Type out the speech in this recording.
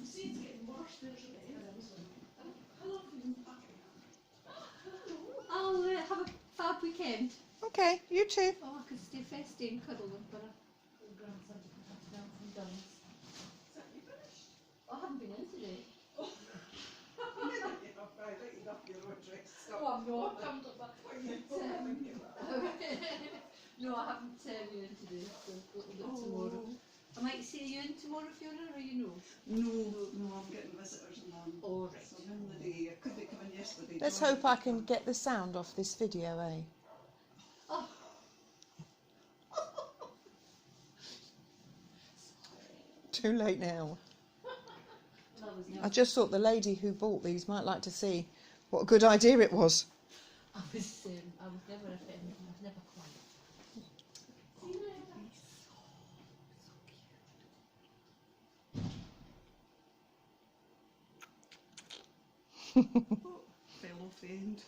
see it's getting worse there today. How long have you been packing? I'll have a fab weekend. Okay, you too. Oh, I could stay festy and cuddle with her. Grandson to come down from Duns. Is that you finished? I haven't been in today. Yeah, Friday, you got your own dress. Oh, I'm not. I'm not. No, I haven't been in today. So we'll do it tomorrow. I might see you in tomorrow, Fiona, or you know? No, I'm getting visitors and all. Oh, right. So I'm in the day. I could be coming yesterday. Let's hope I can get the sound off this video, eh? Oh. Too late now. That was I never. just thought the lady who bought these might like to see what a good idea it was. I was never offended. I was never quiet. See you later. Fell off the end.